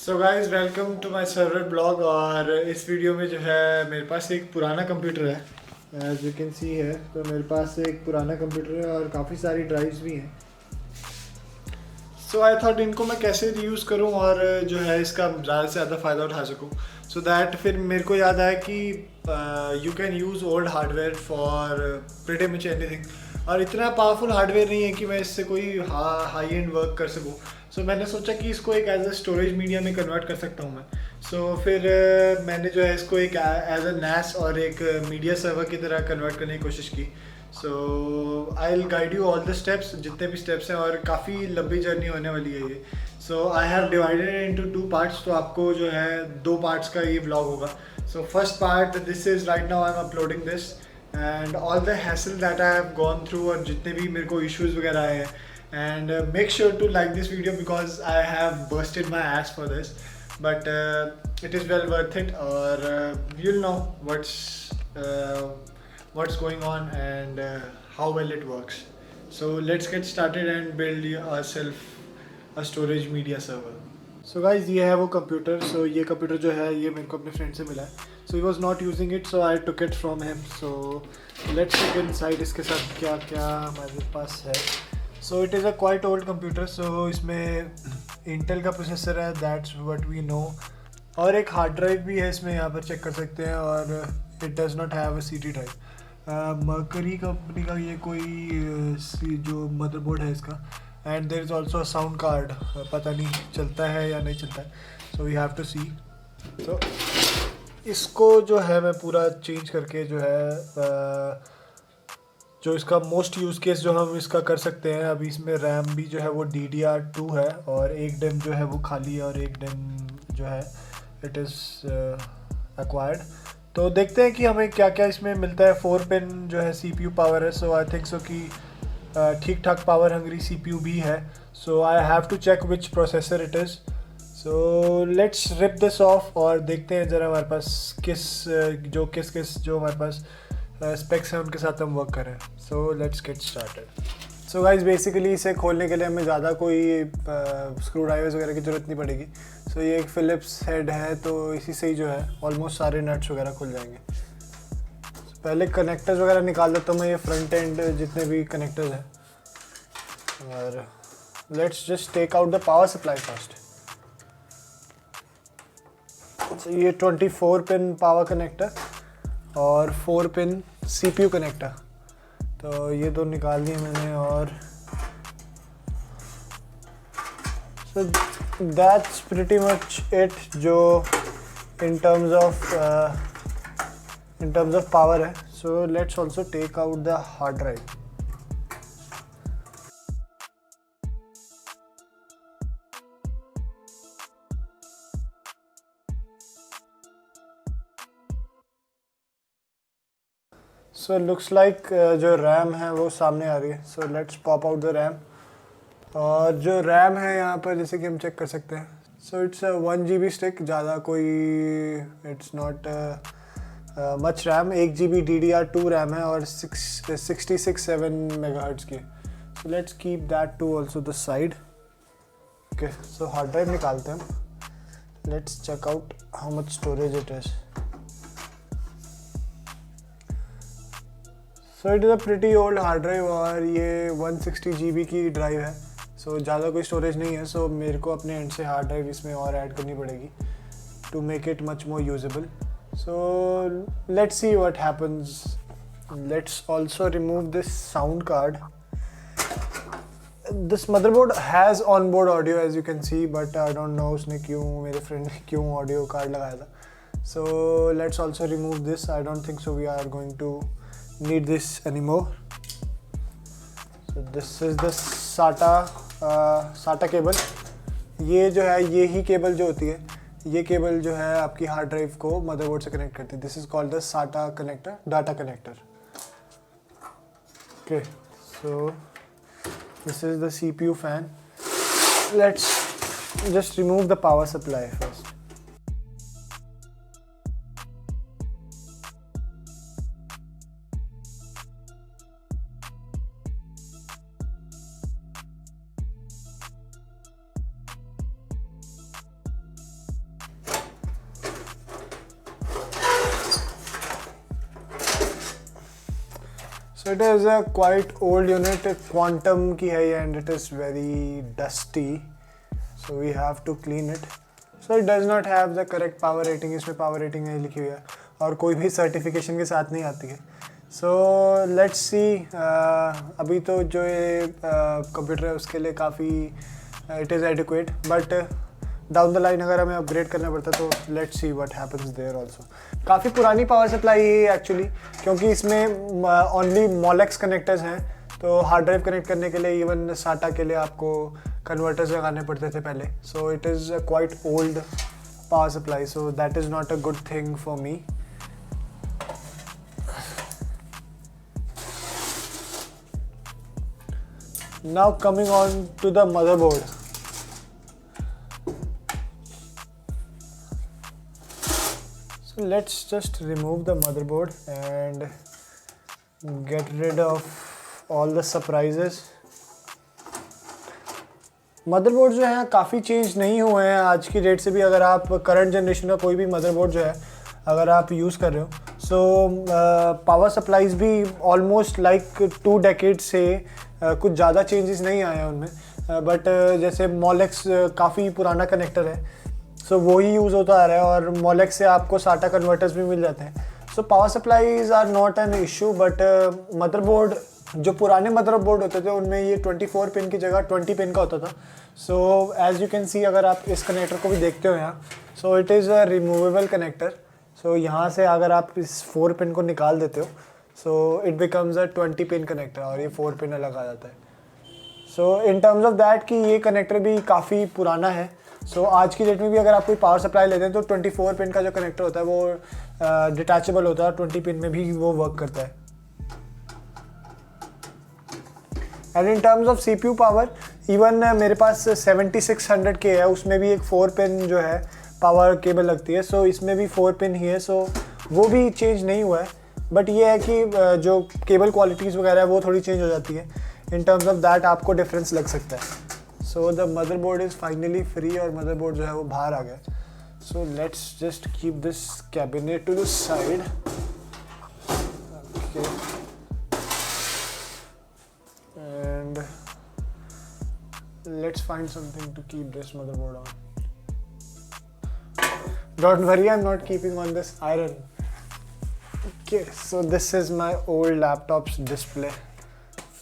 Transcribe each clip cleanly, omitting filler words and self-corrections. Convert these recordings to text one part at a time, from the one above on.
So guys welcome to my server blog. और इस video में जो है मेरे पास एक पुराना कंप्यूटर है, एज यू कैन सी है। तो मेरे पास एक पुराना कंप्यूटर है और काफ़ी सारी ड्राइव्स भी हैं। सो आई थॉट इनको मैं कैसे रीयूज़ करूं और जो है इसका ज़्यादा से ज़्यादा फ़ायदा उठा सकूं। सो दैट फिर मेरे को याद आया कि you can use old hardware for pretty much anything. और इतना पावरफुल हार्डवेयर नहीं है कि मैं इससे कोई हाई एंड वर्क कर सकूं। सो मैंने सोचा कि इसको एक एज अ स्टोरेज मीडिया में कन्वर्ट कर सकता हूँ मैं। सो फिर मैंने जो है इसको एक एज अ NAS और एक मीडिया सर्वर की तरह कन्वर्ट करने की कोशिश की। So I will guide you all the steps, जितने भी स्टेप्स हैं, और काफ़ी लंबी जर्नी होने वाली है ये। So I have divided into 2 parts. तो आपको जो है 2 पार्ट्स का ये व्लॉग होगा। So first part, this is right now I am uploading this and all the hassle that I have gone through, और जितने भी मेरे को इश्यूज वगैरह आए हैं। And make sure to like this video because I have bursted my ass for this, but it is well worth it, or you'll know what's going on and how well it works. So let's get started and build ourselves a storage media server. So guys, ये है वो computer. So ये computer जो है ये मेरे को अपने फ्रेंड से मिला है। So he was not using it, so I took it from him. So let's check inside इसके साथ क्या क्या हमारे पास है। So it is a quite old computer. So इसमें Intel का प्रोसेसर है, that's what we know। और एक हार्ड ड्राइव भी है इसमें, यहाँ पर चेक कर सकते हैं। और it does not have a CD drive. Mercury company का ये कोई जो मदरबोर्ड है इसका। And there is also a sound card, पता नहीं चलता है या नहीं चलता है। So we have to see. तो इसको जो है मैं पूरा चेंज करके जो है जो इसका मोस्ट यूज़ केस जो हम इसका कर सकते हैं। अभी इसमें रैम भी जो है वो DDR2 है, और एक डेम जो है वो खाली है, और एक डेम जो है इट इज़ एक्वायर्ड। तो देखते हैं कि हमें क्या क्या इसमें मिलता है। 4 पिन जो है CPU पावर है। सो आई थिंक सो कि ठीक ठाक पावर हंग्री CPU भी है। So I have to check which processor it is. So let's rip this off और देखते हैं ज़रा हमारे पास किस जो हमारे पास स्पेक्स हैं उनके साथ हम वर्क करें। So let's get started. So guys basically इसे खोलने के लिए हमें ज़्यादा कोई स्क्रू ड्राइवर्स वगैरह की ज़रूरत नहीं पड़ेगी। सो ये एक फ़िलिप्स हेड है, तो इसी से ही जो है ऑलमोस्ट सारे नट्स वगैरह खुल जाएंगे। पहले कनेक्टर्स वगैरह निकाल देता हूँ मैं, ये फ्रंट एंड जितने भी कनेक्टर्स हैं। और let's just take out the power supply first. तो ये 24 पिन पावर कनेक्टर और 4 पिन CPU कनेक्टर, तो ये दो निकाल दिए मैंने। और so that's pretty much it जो in terms of power है। So let's also take out the hard drive। So looks like जो रैम है वो सामने आ रही है। So let's pop out the RAM। और जो रैम है यहाँ पर जैसे कि हम चेक कर सकते हैं। सो इट्स 1 GB स्टिक, ज़्यादा कोई it's not much RAM. 1 GB DDR2 RAM है और 66-7 मेगाहर्ट्ज़ की। So let's keep that to also the side. Okay, so hard drive निकालते हैं हम। Let's check out how much storage it is. So it is a pretty old hard drive और ये 160 GB की drive है। सो ज़्यादा कोई स्टोरेज नहीं है। सो मेरे को अपने एंड से हार्ड ड्राइव इसमें और ऐड करनी पड़ेगी to make it much more usable. So let's see what happens. Let's also remove this sound card. This motherboard has on board audio as you can see, but I don't know उसने मेरे friend ने क्यों audio card लगाया था। So let's also remove this. I don't think so we are going to need this anymore। So this is the SATA cable. ये जो है ये ही केबल जो होती है, ये केबल जो है आपकी हार्ड ड्राइव को मदरबोर्ड से कनेक्ट करती है। This is called the SATA connector, data connector. Okay, so this is the CPU fan. Let's just remove the power supply first. So it is a quite old unit, quantum की है ये, and it is very dusty. So we have to clean it. So it does not have the correct power rating. इसमें power rating नहीं लिखी हुई है और कोई भी certification के साथ नहीं आती है. So let's see. अभी तो जो ये कंप्यूटर है उसके लिए काफ़ी it is adequate, but down the line अगर हमें अपग्रेड करना पड़ता तो let's see what happens there also. काफ़ी पुरानी पावर सप्लाई है एक्चुअली, क्योंकि इसमें ओनली मोलेक्स कनेक्टर्स हैं. तो हार्ड ड्राइव कनेक्ट करने के लिए इवन साटा के लिए आपको कन्वर्टर्स लगाने पड़ते थे पहले. So it is quite old power supply, so that is not a good thing for me. Now coming on to the motherboard. So let's just remove the motherboard and get rid of all the surprises. Motherboard जो है काफ़ी change नहीं हुए हैं आज की date से भी. अगर आप करंट जनरेशन का कोई भी मदरबोर्ड जो है अगर आप यूज़ कर रहे हो, सो पावर सप्लाईज भी ऑलमोस्ट लाइक 2 डेकेड से कुछ ज़्यादा चेंजेस नहीं आए हैं उनमें. बट जैसे मोलेक्स काफ़ी पुराना कनेक्टर है, सो वो ही यूज़ होता आ रहा है और मोलेक्स से आपको साटा कन्वर्टर्स भी मिल जाते हैं. So power supplies are not an issue, but motherboard जो पुराने मदरबोर्ड होते थे उनमें ये 24 पिन की जगह 20 पिन का होता था. So as you can see, अगर आप इस कनेक्टर को भी देखते हो यहाँ, so it is a removable connector. So यहाँ से अगर आप इस 4 पिन को निकाल देते हो, so it becomes a 20 pin connector और ये 4 पिन अलग आ जाता है. सो इन टर्म्स ऑफ दैट कि ये कनेक्टर भी काफ़ी पुराना है. सो आज की डेट में भी अगर आप कोई पावर सप्लाई लेते हैं तो 24 पिन का जो कनेक्टर होता है वो डिटैचेबल होता है और 20 पिन में भी वो वर्क करता है. And in terms of CPU power, even मेरे पास 7600K है, उसमें भी एक 4 पिन जो है पावर केबल लगती है. सो इसमें भी 4 पिन ही है, सो वो भी चेंज नहीं हुआ है. बट ये है कि जो केबल क्वालिटीज़ वगैरह है वो थोड़ी चेंज हो जाती है. इन टर्म्स ऑफ दैट आपको डिफरेंस लग सकता है. So the motherboard is finally free और मदरबोर्ड जो है वो बाहर आ गया. So let's just keep this cabinet to the side. Okay, and let's find something to keep this motherboard on. Don't worry, I am not keeping on this iron. Okay, so this is my old laptops display.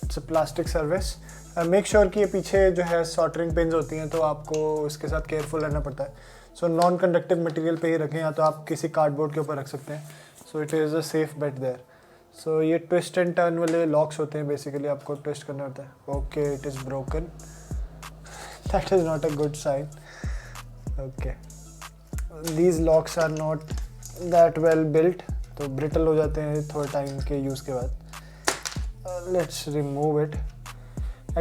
It's a plastic service. Make sure कि ये पीछे जो है सॉल्डरिंग pins होती हैं तो आपको इसके साथ केयरफुल रहना पड़ता है. सो नॉन कंडक्टिव मटेरियल पे ही रखें, या तो आप किसी कार्डबोर्ड के ऊपर रख सकते हैं. So it is a safe bet there. So ये ट्विस्ट एंड टर्न वाले लॉक्स होते हैं, बेसिकली आपको ट्विस्ट करना होता है. Okay, it is broken. That is not a good sign. Okay, these locks are not that well built, तो brittle हो जाते हैं थोड़े टाइम के यूज़ के बाद. Let's remove it.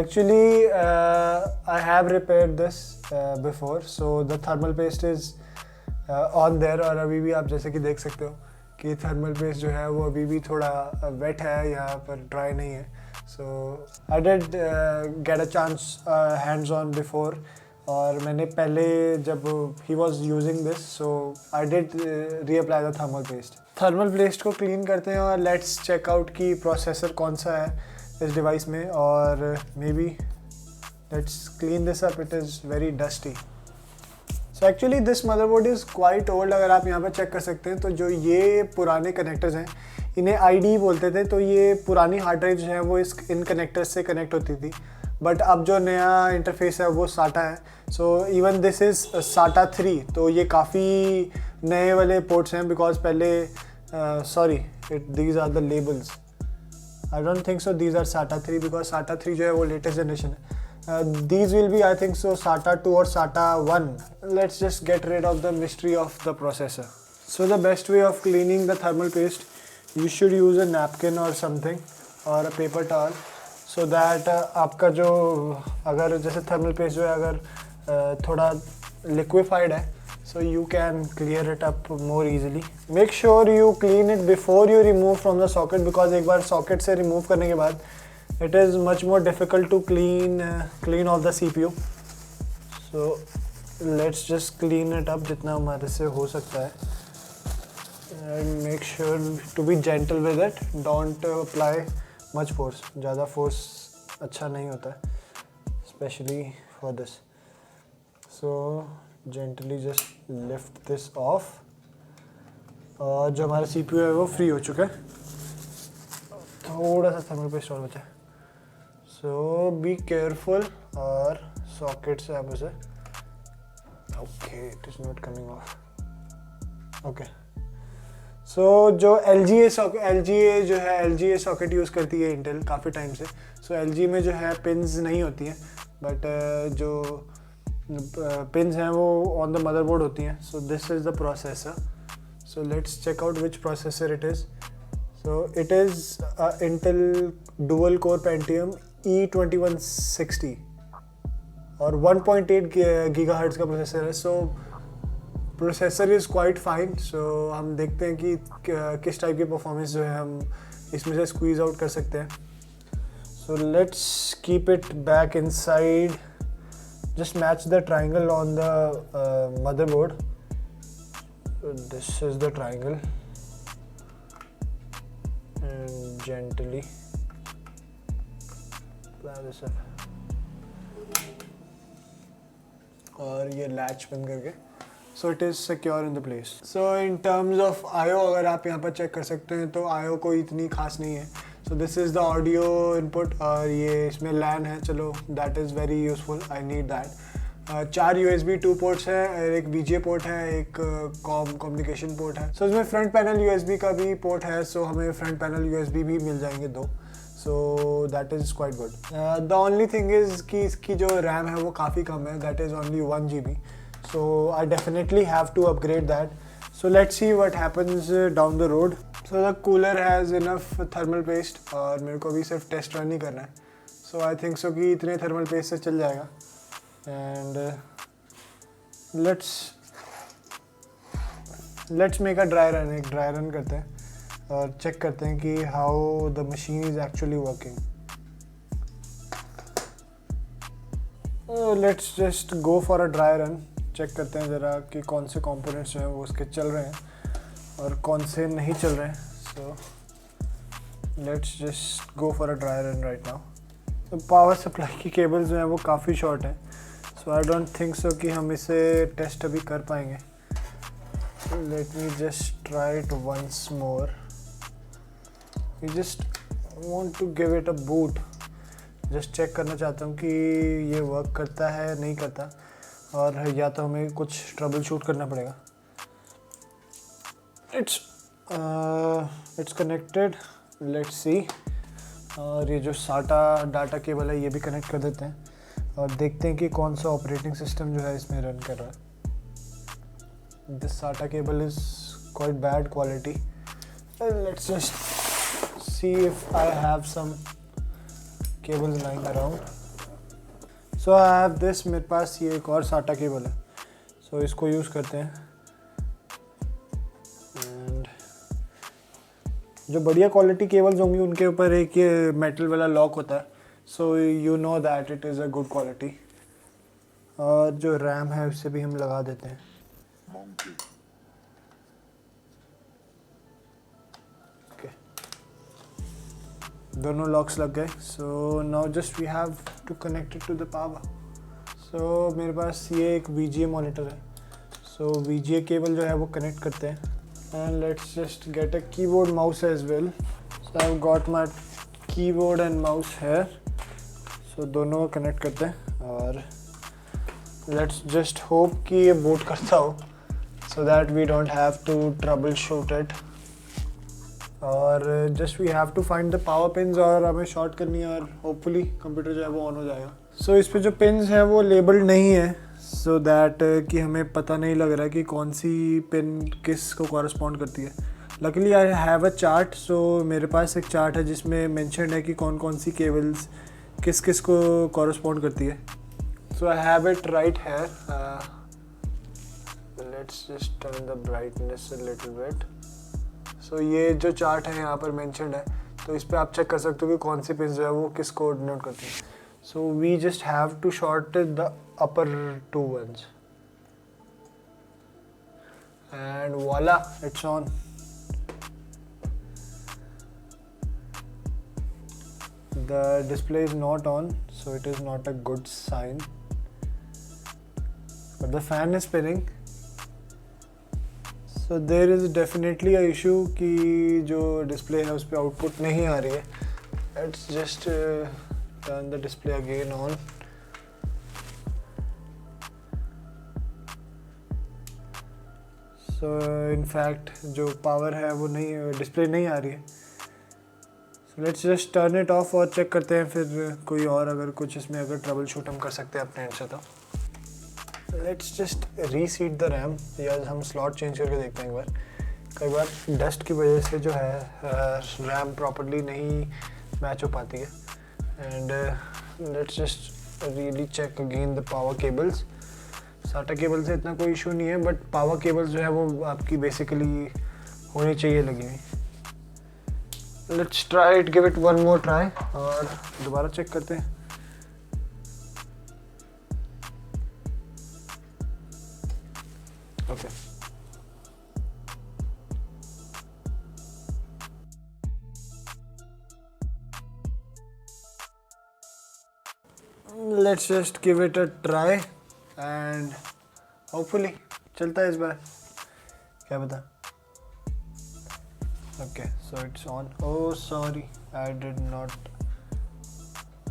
Actually, I have repaired this before, so the thermal paste is on there. और अभी भी आप जैसे कि देख सकते हो कि thermal paste जो है वो अभी भी थोड़ा wet है, यहाँ पर dry नहीं है. So I did get a chance hands on before, और मैंने पहले जब he was using this, so I did reapply the thermal paste. Thermal paste को clean करते हैं और let's check out कि processor कौन सा है इस डिवाइस में, और may be let's clean this up. It is very dusty. So actually this motherboard is quite old. अगर आप यहाँ पर चेक कर सकते हैं तो जो ये पुराने कनेक्टर्स हैं इन्हें ID बोलते थे. तो ये पुरानी हार्ड ड्राइव जो है वो इन कनेक्टर्स से कनेक्ट होती थी. बट अब जो नया इंटरफेस है वो साटा है. सो इवन दिस इज़ साटा 3. तो ये काफ़ी नए वाले पोर्ट्स हैं, बिकॉज पहले sorry these are the labels. I don't think so these are SATA 3, because SATA 3 जो है वो latest generation है. These will be, I think so, SATA 2 or SATA 1. Let's just get rid of the mystery of the processor. So the best way of cleaning the thermal paste, you should use a napkin or something, or a paper towel, so that आपका जो अगर जैसे thermal paste जो है अगर थोड़ा liquefied है, so you can clear it up more easily. Make sure you clean it before you remove from the socket, because एक बार socket से remove करने के बाद it is much more difficult to clean off the CPU. So let's just clean it up जितना हमारे से हो सकता है, and make sure to be gentle with it. Don't apply much force, ज़्यादा फोर्स अच्छा नहीं होता है, specially for this. So gently just lift this off, और जो हमारा CPU है वो फ्री हो चुका है। थोड़ा सा थर्मल पेस्ट और बचा है, सो बी केयरफुल। और सॉकेट से आप उसे, okay it is not coming off, okay. So जो LGA जो है LGA सॉकेट यूज़ करती है इंटेल काफ़ी टाइम से। सो LG में जो है पिन्स नहीं होती हैं, बट जो पिन्स हैं वो ऑन द मदरबोर्ड होती हैं। So this is the processor. So let's check out which processor it is. So it is Intel dual core Pentium E2160 और 1.8 गीगाहर्ट्ज़ का प्रोसेसर है। So processor is quite fine. So हम देखते हैं कि किस टाइप की परफॉर्मेंस जो है हम इसमें से स्क्वीज आउट कर सकते हैं। सो let's keep it back inside, just match the triangle on the motherboard. This is the triangle and gently apply this up, और ये लैच बंद करके सो it is secure in the place. So in terms of IO अगर आप यहाँ पर check कर सकते हैं तो आईओ कोई इतनी खास नहीं है। सो this is the audio input, और ये इसमें लैन है, चलो that is very useful, I need that. 4 USB 2 ports है, एक VGA पोर्ट है, एक कम्युनिकेशन पोर्ट है। सो इसमें फ्रंट पैनल USB का भी पोर्ट है, सो हमें फ्रंट पैनल USB भी मिल जाएंगे 2। सो that is quite good. The only thing is कि इसकी जो रैम है वो काफ़ी कम है, that is only 1 GB। So I definitely have to upgrade that. So let's see what happens down the road. So the cooler has enough thermal paste, और मेरे को भी सिर्फ टेस्ट रन ही करना है। So I think so कि इतने thermal paste से चल जाएगा। And let's make a dry run, एक dry run करते हैं और चेक करते हैं कि how the machine is actually working. So let's just go for a dry run. Check करते हैं ज़रा कि कौन से कंपोनेंट्स जो हैं वो उसके चल रहे हैं और कौन से नहीं चल रहे हैं। सो let's just go for a dry run right now. तो पावर सप्लाई की केबल्स जो हैं वो काफ़ी शॉर्ट हैं, सो आई डोंट थिंक सो कि हम इसे टेस्ट अभी कर पाएंगे। Let me just try it once more. We just want to give it a boot, just check करना चाहता हूँ कि ये वर्क करता है नहीं करता, और या तो हमें कुछ ट्रबल शूट करना पड़ेगा। It's connected, let's see. और ये जो SATA डाटा केबल है ये भी कनेक्ट कर देते हैं और देखते हैं कि कौन सा ऑपरेटिंग सिस्टम जो है इसमें रन कर रहा है। This SATA cable is quite bad quality. Let's just see if I have some cables lying around. So I have this, मेरे पास ये एक और SATA केबल है, सो इसको यूज़ करते हैं। एंड जो बढ़िया क्वालिटी केबल्स होंगी उनके ऊपर एक ये मेटल वाला लॉक होता है, so you know that it is a good quality. और जो रैम है उसे भी हम लगा देते हैं। ओके, दोनों लॉक्स लग गए। So now just we have to connect it to the power. So मेरे पास ये एक VGA मॉनिटर है, सो VGA केबल जो है वो कनेक्ट करते हैं। And let's just get a keyboard mouse as well. So I have got my keyboard and mouse here. So दोनों को कनेक्ट करते हैं और लेट्स जस्ट होप कि ये बूट करता हो, so that we don't have to troubleshoot it. और just we have to find the power pins, और हमें शॉर्ट करनी है और होपफुली कंप्यूटर जो है वो ऑन हो जाएगा। सो इस पे जो पिन्स हैं वो लेबल्ड नहीं है, सो दैट कि हमें पता नहीं लग रहा है कि कौन सी पिन किस को कॉरस्पॉन्ड करती है। Luckily I have a chart, so मेरे पास एक चार्ट है जिसमें मेंशन है कि कौन कौन सी केबल्स किस किस को कॉरस्पॉन्ड करती है। So I have it right here. Let's just turn the brightness a little bit. So ये जो चार्ट है यहाँ पर मेंशन्ड है, तो इस पर आप चेक कर सकते हो कि कौन सी पिन जो है वो किस को डिनोट करती है। So we just have to short the upper 2 ones and voila, it's on. The display is not on, so it is not a good sign. But the fan is spinning. So there is definitely a issue कि जो display है उस पर output नहीं आ रही है. Let's just turn the display again on. So in fact जो power है वो नहीं, display नहीं आ रही है. So let's just turn it off और check करते हैं फिर कोई और अगर कुछ इसमें अगर trouble shoot हम कर सकते हैं अपने end से तो. Let's just reseat the RAM या हम slot change करके देखते हैं एक बार. कई बार dust की वजह से जो है RAM properly नहीं match हो पाती है. And let's just really check again the power cables. SATA cable से इतना कोई इशू नहीं है, बट पावर केबल्स जो है वो आपकी बेसिकली होनी चाहिए लगी हुई. Let's try it, give it one more try और दोबारा चेक करते हैं. Okay let's just give it a try and hopefully चलता है इस बार, क्या पता. Okay so it's on. Oh sorry, I did not.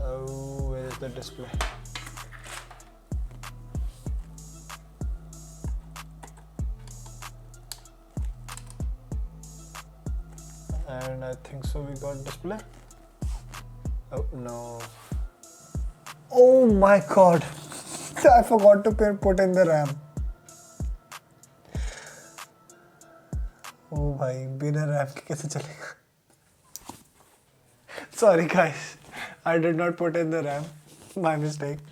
Oh where is the display. And I think so we got display. Oh no, oh my god, I forgot to put in the RAM. Oh भाई बिना RAM के कैसे चलेगा. Sorry guys, I did not put in the RAM. My mistake.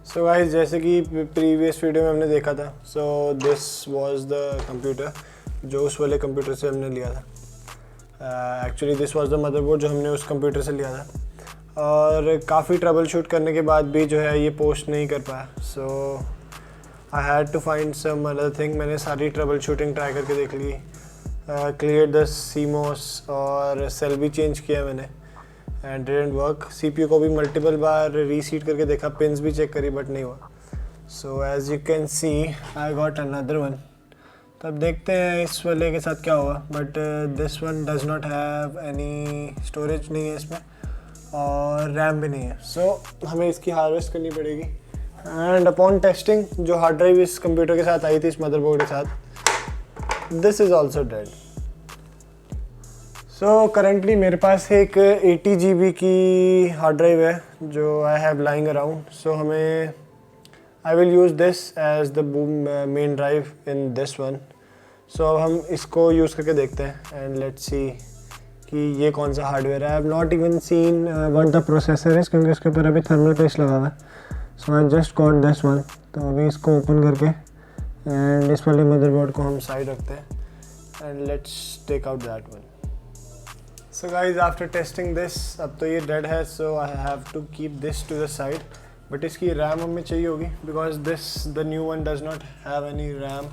So guys जैसे कि previous video में हमने देखा था, so this was the computer जो उस वाले कंप्यूटर से हमने लिया था. Actually this was the motherboard जो हमने उस कंप्यूटर से लिया था, और काफ़ी ट्रबल शूट करने के बाद भी जो है ये पोस्ट नहीं कर पाया. So I had to find some other thing. मैंने सारी ट्रबल शूटिंग ट्राई करके देख ली, क्लियर द सीमोस और सेल भी चेंज किया मैंने एंड डिडंट वर्क. CPU को भी मल्टीपल बार रीसीट करके देखा, पिन्स भी चेक करी बट नहीं हुआ. So as you can see I got another one. तो अब देखते हैं इस वाले के साथ क्या हुआ. But this one does not have any storage नहीं है इसमें और रैम भी नहीं है. सो हमें इसकी हार्वेस्ट करनी पड़ेगी. एंड अपॉन टेस्टिंग जो हार्ड ड्राइव इस कंप्यूटर के साथ आई थी इस मदरबोर्ड के साथ, this is also dead. So currently मेरे पास एक 80 GB की हार्ड ड्राइव है जो I have lying around. So हमें I will use this as the main drive in this one. So अब हम इसको यूज़ करके देखते हैं एंड लेट्स सी कि ये कौन सा हार्डवेयर है. I have not even seen what the processor is क्योंकि उसके ऊपर अभी थर्मल पेस्ट लगा हुआ है. So I just got this one. तो अभी इसको ओपन करके एंड इस वाले मदरबोर्ड को हम साइड रखते हैं and let's take out that one. So guys, after testing this, अब तो ये dead है, so I have to keep this to the side. But इसकी RAM हमें चाहिए होगी because this the new one does not have any RAM.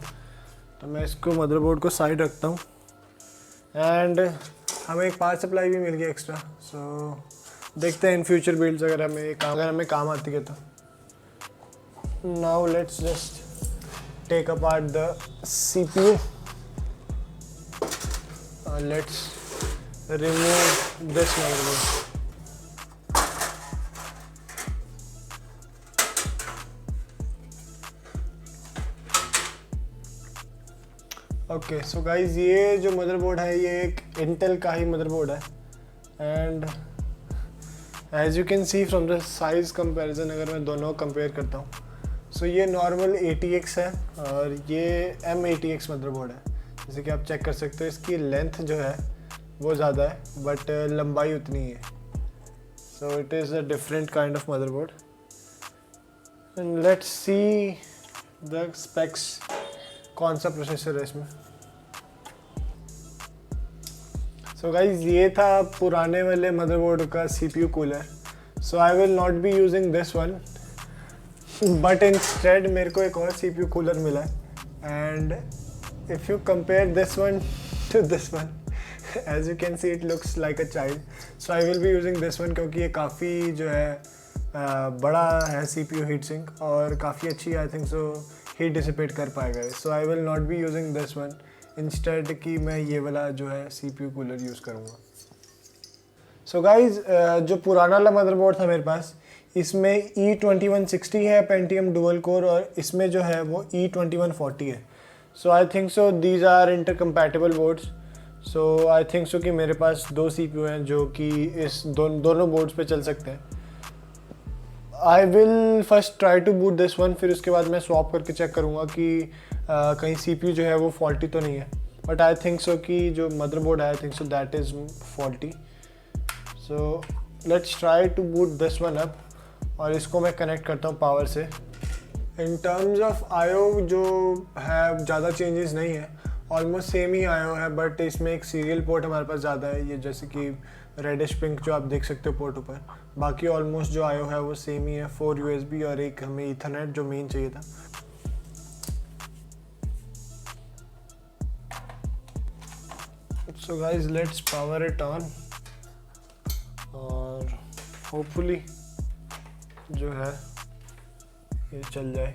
तो मैं इसको मदरबोर्ड को साइड रखता हूँ एंड हमें एक पावर सप्लाई भी मिल गई एक्स्ट्रा. सो देखते हैं इन फ्यूचर बिल्ड्स अगर हमें काम आती है तो. Now let's just take apart the CPU. Let's remove this motherboard. Okay so guys ये जो मदरबोर्ड है ये एक इंटेल का ही मदरबोर्ड है and as you can see from the size comparison अगर मैं दोनों कंपेयर करता हूँ सो ये नॉर्मल ATX है और ये M80X मदरबोर्ड है. जैसे कि आप चेक कर सकते हो इसकी लेंथ जो है वो ज़्यादा है बट लंबाई उतनी ही है. सो it is a different kind of motherboard and let's see the specs. कौन सा प्रोसेसर है इसमें. सो गाइज ये था पुराने वाले मदरबोर्ड का CPU cooler. So I will not be using this one but instead मेरे को एक और CPU कूलर मिला है and if you compare this one two this one as you can see it looks like a child, so I will be using this one क्योंकि ये काफ़ी जो है बड़ा है CPU heat sink और काफ़ी अच्छी I think so heat dissipate कर पाएगा, so I will not be using this one, instead कि मैं ये वाला जो है CPU कूलर यूज़ करूँगा। सो गाइज जो पुराना वाला मदरबोर्ड था मेरे पास, इसमें E2160 है पेंटियम डुअल कोर और इसमें जो है वो E2140 है। So I think so these are intercompatible boards, so I think so कि मेरे पास 2 CPU हैं जो कि इस दोनों बोर्ड्स पे चल सकते हैं। I will first try to boot this one, फिर उसके बाद मैं स्वैप करके चेक करूँगा कि कहीं CPU जो है वो फॉल्टी तो नहीं है, बट आई थिंक सो कि जो मदरबोर्ड है I think so that is faulty. So let's try to boot this one up और इसको मैं कनेक्ट करता हूँ पावर से। इन टर्म्स ऑफ आईओ जो है ज़्यादा चेंजेस नहीं है, ऑलमोस्ट सेम ही आईओ है, बट इसमें एक सीरियल पोर्ट हमारे पास ज़्यादा है, ये जैसे कि रेडिश पिंक जो आप देख सकते हो पोर्ट ऊपर। बाकी ऑलमोस्ट जो आईओ है वो सेम ही है, 4 USB और एक हमें ईथरनेट जो मेन चाहिए था। So guys let's power it on और होपफुली जो है ये चल जाए।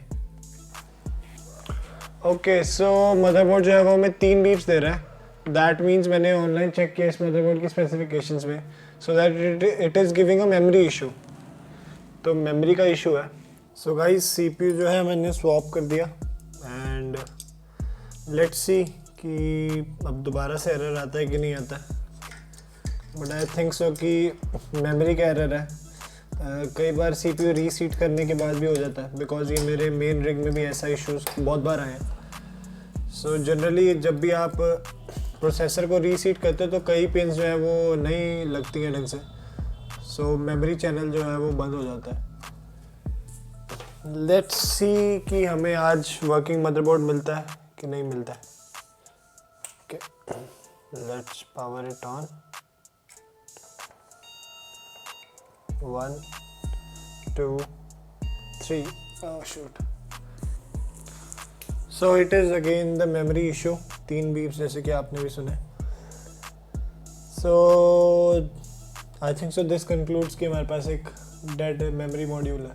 ओके सो मदरबोर्ड जो है वो हमें 3 बीप्स दे रहा है, दैट मीन्स मैंने ऑनलाइन चेक किया इस मदरबोर्ड की स्पेसिफिकेशंस में, so that it is giving a memory issue, तो मेमोरी का इशू है। सो गाइस CPU जो है मैंने स्वैप कर दिया एंड लेट्स सी कि अब दोबारा से एरर आता है कि नहीं आता, बट आई थिंक सो कि मेमोरी का एरर है। कई बार CPU रीसीट करने के बाद भी हो जाता है, बिकॉज ये मेरे मेन रिग में भी ऐसा इश्यूज बहुत बार आए हैं। सो जनरली जब भी आप प्रोसेसर को रीसीट करते हो तो कई पिन्स जो है वो नहीं लगती हैं ढंग से, सो मेमोरी चैनल जो है वो बंद हो जाता है। लेट्स सी कि हमें आज वर्किंग मदरबोर्ड मिलता है कि नहीं मिलता है। Okay let's power it on. 1 2 3 oh shoot, so it is again the memory issue, 3 beeps जैसे कि आपने भी सुने। so I think so this concludes कि हमारे पास एक डेड मेमोरी मॉड्यूल है।